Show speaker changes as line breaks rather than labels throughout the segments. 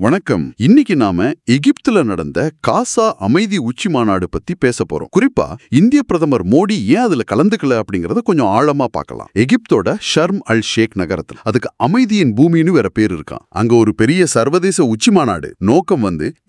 வணக்கம். இன்னைக்கு நாம எகிப்துல நடந்த காசா அமைதி உச்சி மாநாடு பத்தி பேச போறோம். குறிப்பா இந்திய பிரதமர் மோடி ஏன் அதுல கலந்துக்கல அப்படிங்கறத கொஞ்சம் ஆழமா பார்க்கலாம். எகிப்தோட ஷர்ம் அல் ஷேக் நகரத்துல அதுக்கு அமைதியின் பூமின்னு வேற பேர் இருக்கான். அங்க ஒரு பெரிய சர்வதேச உச்சி மாநாடு. நோக்கம்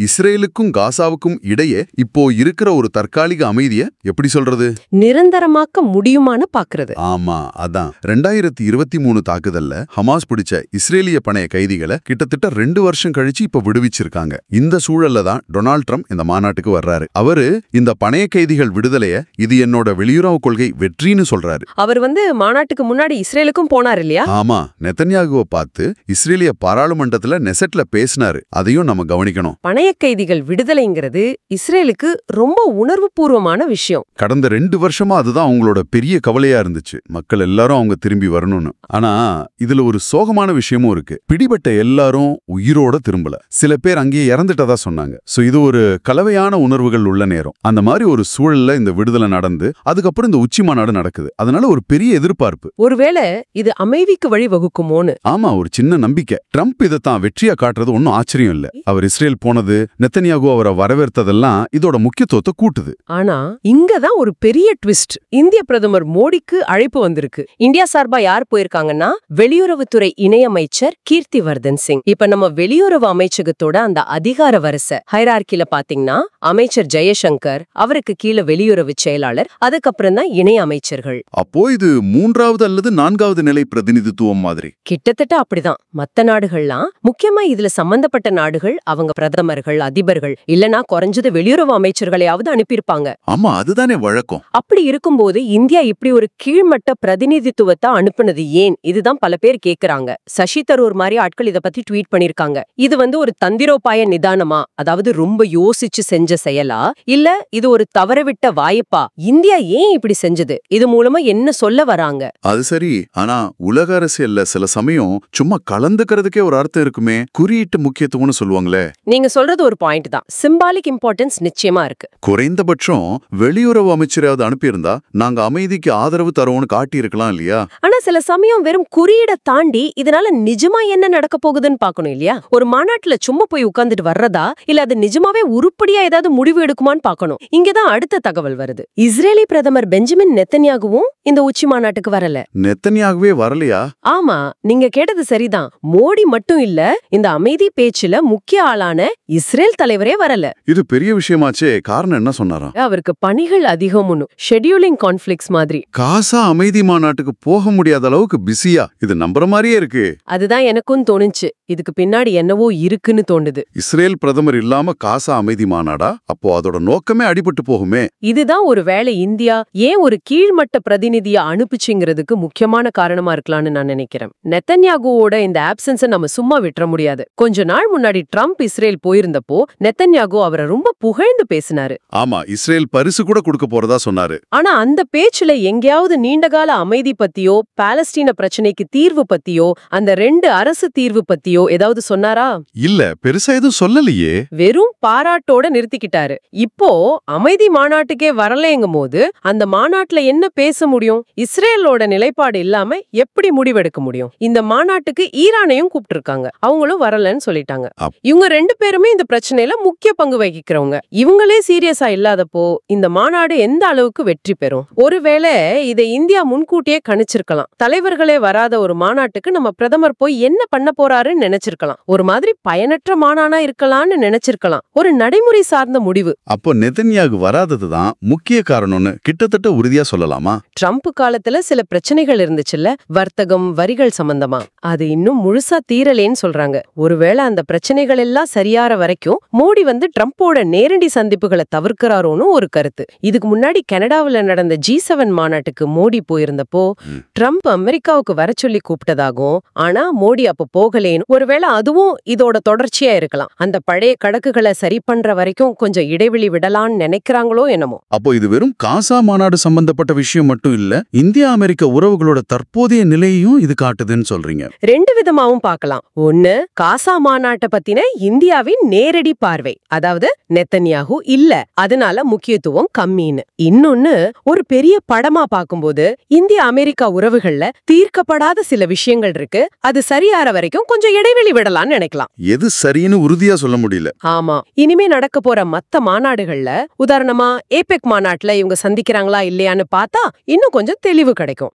இஸ்ரேலுக்கும் காசாவுக்கும் இடையே இப்போ இருக்கிற ஒரு தற்காலிக அமைதியை எப்படி சொல்றது,
நிரந்தரமாக்க முடியுமான்னு பாக்குறது.
ஆமா, அதான் 2023 தாக்குதல்ல ஹமாஸ் பிடிச்ச இஸ்ரேலிய பணைய கைதிகளை கிட்டத்தட்ட 2 வருஷம் கழிச்சு இப்ப விடுவிச்சிருக்காங்க. இந்த சூழல்ல தான் டொனால்ட் ட்ரம்ப் இந்த மாநாட்டுக்கு வர்றாரு. அவரு இந்த பணைய கைதிகள் விடுதலைய இது என்னோட வெளியுறவு கொள்கை வெற்றின்னு சொல்றாரு.
அவர் மாநாட்டுக்கு முன்னாடி இஸ்ரேலுக்கும் போனார் இல்லையா?
ஆமா, நெத்தன்யாகுவை பார்த்து இஸ்ரேலிய பாராளுமன்றத்துல நெசட்ல பேசினாரு. அதையும் நம்ம கவனிக்கணும்.
பணைய கைதிகள் விடுதலைங்கிறது இஸ்ரேலுக்கு ரொம்ப உணர்வு பூர்வமான விஷயம்.
கடந்த 2 வருஷமா அதுதான் அவங்களோட பெரிய கவலையா இருந்துச்சு. மக்கள் எல்லாரும் அவங்க திரும்பி வரணும்னு. ஆனா இதுல ஒரு சோகமான விஷயமும் இருக்கு. பிடிபட்ட எல்லாரும் உயிரோட திரும்பல. சில பேர் அங்கேயே இறந்துட்டதா சொன்னாங்க. சோ இது ஒரு கலவையான உணர்வுகள் உள்ள நேரம். அந்த மாதிரி ஒரு சூழல்ல இந்த விடுதலை நடந்து அதுக்கப்புறம் இந்த உச்சி மாநாடு நடக்குது. அதனால ஒரு பெரிய எதிர்பார்ப்பு.
ஒருவேளை இது அமைதிக்கு வழி வகுக்குமோன்னு.
ஆமா, ஒரு சின்ன நம்பிக்கை. ட்ரம்ப் இதைத்தான் வெற்றியா காட்டுறது ஒன்னும் ஆச்சரியம் இல்ல. அவர் இஸ்ரேல் போனது, நெத்தன்யாகு அவரை வரவேற்றதெல்லாம் இதோட முக்கியத்துவத்தை கூட்டுது.
ஆனா இங்கதான் ஒரு பெரிய ட்விஸ்ட். இந்திய பிரதமர் மோடிக்கு அழைப்பு வந்திருக்கு. இந்தியா சார்பா யார் போயிருக்காங்கன்னா வெளியுறவுத்துறை இணையமைச்சர் கீர்த்திவர்தன் சிங். இப்ப நம்ம வெளியுறவு அமைச்சகத்தோட அந்த அதிகார வரிசை ஹைரார்கில பாத்தீங்கன்னா அமைச்சர் ஜெயசங்கர், அவருக்கு கீழே வெளியுறவு செயலாளர், அதுக்கப்புறம் தான் இணை அமைச்சர்கள்.
அப்போ இது 3வது அல்லது 4வது நிலை பிரதிநிதித்துவம் மாதிரி.
கிட்டத்தட்ட அப்படிதான். மத்த நாடுகள்லாம், முக்கியமா இதுல சம்பந்தப்பட்ட நாடுகள், அவங்க பிரதமர்கள், அதிபர்கள் இல்லனா குறைஞ்சது வெளியுறவு அமைச்சர்களையாவது அனுப்பியிருப்பாங்க.
ஆமா, அதுதானே வழக்கம்.
அப்படி இருக்கும்போது இந்தியா இப்படி ஒரு கீழ்மட்ட பிரதிநிதித்துவத்தை அனுப்புனது ஏன்? இதுதான் பல பேர் கேக்குறாங்க. சசி தரூர் மாதிரி ஆட்கள் இத பத்தி ட்வீட் பண்ணிருக்காங்க. இது ஒரு தந்திரோபாய நிதானமா, அதாவது ரொம்ப யோசிச்சு செஞ்ச செயலா, இல்ல இது ஒரு தவறவிட்ட வாய்ப்பா? இந்தியா ஏன் இப்படி செஞ்சது? இது மூலமா என்ன சொல்ல வராங்க?
அது சரி, ஆனா உலக அரசியல்ல சில சமயம் சும்மா கலந்துக்கிறதுக்கே ஒரு அர்த்தம் இருக்குமே. குறியீட்டு முக்கியத்துவம்னு சொல்லுவாங்களே.
நீங்க சொல்றது ஒரு பாயிண்ட் தான். சிம்பாலிக் இம்பார்ட்டன்ஸ் நிச்சயமா இருக்கு.
குறைந்தபட்சம் வெளியுறவு அமைச்சராவது அனுப்பியிருந்தா நாங்க அமைதிக்கு ஆதரவு தரோம்னு காட்டி இருக்கலாம் இல்லையா?
ஆனா சில சமயம் வெறும் குறியீட தாண்டி இதனால நிஜமா என்ன நடக்க போகுதுன்னு பாக்கணும் இல்லையா? ஒரு மாநாட்டுல சும்மா போய் உட்கார்ந்துட்டு வர்றதா, இல்ல அது நிஜமாவே உருப்படியா ஏதாவது முடிவு எடுக்குமான்னு பாக்கணும். இங்கதான் அடுத்த தகவல் வருது. இஸ்ரேலி பிரதமர் பெஞ்சமின் நெத்தன்யாகுவும் இந்த உச்சி மாநாட்டுக்கு வரல.
நெத்தன்யாகுவே வரலையா?
ஆமா, நீங்க கேட்டது சரிதான். மோடி மட்டும் இல்ல, இந்த அமைதி பேச்சுல முக்கிய ஆளான இஸ்ரேல் தலைவரே வரல.
இது பெரிய விஷயமாச்சே. காரணம் என்ன சொன்னாராம்?
அவருக்கு பணிகள் அதிகம்னு, ஷெட்யூலிங் கான்ஃபிளிக்ஸ் மாதிரி.
காசா அமைதி மாநாட்டுக்கு போக முடியாத அளவுக்கு பிஸியா? இது நம்புற மாதிரியே இருக்கு.
அதுதான் எனக்கும் தோணுச்சு. இதுக்கு பின்னாடி என்னவோ இருக்குன்னு தோணுது.
இஸ்ரேல் பிரதமர் இல்லாம காசா அமைதி மாநாடா? அப்போ அதோட நோக்கமே அடிபட்டு போகுமே.
இதுதான் ஒருவேளை இந்தியா ஏன் ஒரு கீழ்மட்ட பிரதிநிதியா அனுப்பிச்சுங்கிறதுக்கு முக்கியமான காரணமா இருக்கலாம்னு நான் நினைக்கிறேன். நெத்தன்யாகுவோட இந்த ஆப்சன்ஸை நம்ம சும்மா விட்டுற முடியாது. கொஞ்ச நாள் முன்னாடி ட்ரம்ப் இஸ்ரேல் போயிருந்தப்போ நெத்தன்யாகு அவரை ரொம்ப புகழ்ந்து பேசினாரு.
ஆமா, இஸ்ரேல் பரிசு கூட கொடுக்க போறதா சொன்னாரு.
ஆனா அந்த பேச்சுல எங்கேயாவது நீண்டகால அமைதி பத்தியோ, பாலஸ்தீன பிரச்சனைக்கு தீர்வு பத்தியோ, அந்த 2 அரசு தீர்வு பத்தியோ ஏதாவது சொன்னாரா?
இல்ல, பெருசா எதுவும் சொல்லலையே.
வெறும் பாராட்டோட நிறுத்திக்கிட்டாரு. இப்போ அமைதி மாநாட்டுக்கே வரலேங்கும் போது அந்த மாநாட்டுல என்ன பேச முடியும்? இஸ்ரேலோட நிலைப்பாடு இல்லாம எப்படி முடிவெடுக்க முடியும்? இந்த மாநாட்டுக்கு ஈரானையும் கூப்பிட்டு இருக்காங்க. அவங்களும் வரலன்னு சொல்லிட்டாங்க. இவங்க 2 பேருமே இந்த பிரச்சனையில முக்கிய பங்கு வகிக்கிறவங்க. இவங்களே சீரியஸா இல்லாதப்போ இந்த மாநாடு எந்த அளவுக்கு வெற்றி பெறும்? ஒருவேளை இதை இந்தியா முன்கூட்டியே கணிச்சிருக்கலாம். தலைவர்களே வராத ஒரு மாநாட்டுக்கு நம்ம பிரதமர் போய் என்ன பண்ண போறாருன்னு நினைச்சிருக்கலாம். ஒரு மாதிரி பயனற்ற மாநாடா இருக்கலாம்னு நினைச்சிருக்கலாம். ஒரு நடைமுறை சார்ந்த முடிவு.
அப்போ நெத்தன்யாகு வராததுதான் முக்கிய காரணம்னு கிட்டத்தட்ட உறுதியா சொல்லலாமா?
ட்ரம்ப் காலத்துல சில பிரச்சனைகள் இருந்துச்சுல்ல, வர்த்தகம், வரிகள் சம்பந்தமா. அது இன்னும் முழுசா தீரலேன்னு சொல்றாங்க. ஒருவேளை அந்த பிரச்சனைகள் எல்லாம் சரியாற வரைக்கும் மோடி ட்ரம்போட நேரடி சந்திப்புகளை தவிர்க்கிறாரோன்னு ஒரு கருத்து. இதுக்கு முன்னாடி கனடாவில் நடந்த G7 மாநாட்டுக்கு மோடி போயிருந்தப்போ ட்ரம்ப் அமெரிக்காவுக்கு வர சொல்லி கூப்பிட்டதாகும். ஆனா மோடி அப்ப போகலேன்னு. ஒருவேளை அதுவும் இதோட தொடர்ச்சியா இருக்கலாம். அந்த பழைய கணக்குகளை சரி பண்ற வரைக்கும் கொஞ்சம் இடைவெளி விடலான்னு நினைக்கிறாங்களோ என்னமோ.
அப்போ இது வெறும் காசா மாநாடு சம்பந்தப்பட்ட விஷயம் மட்டும் இல்ல, இந்தியா அமெரிக்க உறவுகளோட தற்போதைய நிலையையும் இது காட்டுதுன்னு சொல்றீங்க.
2 விதமாவும் பார்க்கலாம். ஒன்னு, காசா மாநாட்டை பத்தின இந்தியாவின் நேரடி பார்வை, அதாவது நெத்தன்யாகு இல்ல, அதனால முக்கியத்துவம் கம்மின்னு. இன்னொன்னு, ஒரு பெரிய படமா பார்க்கும்போது இந்திய அமெரிக்கா உறவுகள்ல தீர்க்கப்படாத சில விஷயங்கள் இருக்கு, அது சரியாற வரைக்கும் கொஞ்சம் இடைவெளி விடலாம்னு நினைக்கலாம்.
எது சரின்னு உறுதியா சொல்ல முடியல.
ஆமா, இனிமே நடக்க போற மத்த மாநாடுகள்ல உதாரணமா ஏபெக் மாநாட்டுல இவங்க சந்திக்கிறாங்களா இல்லையான்னு பார்த்தா இன்னும் கொஞ்சம் தெளிவு கிடைக்கும்.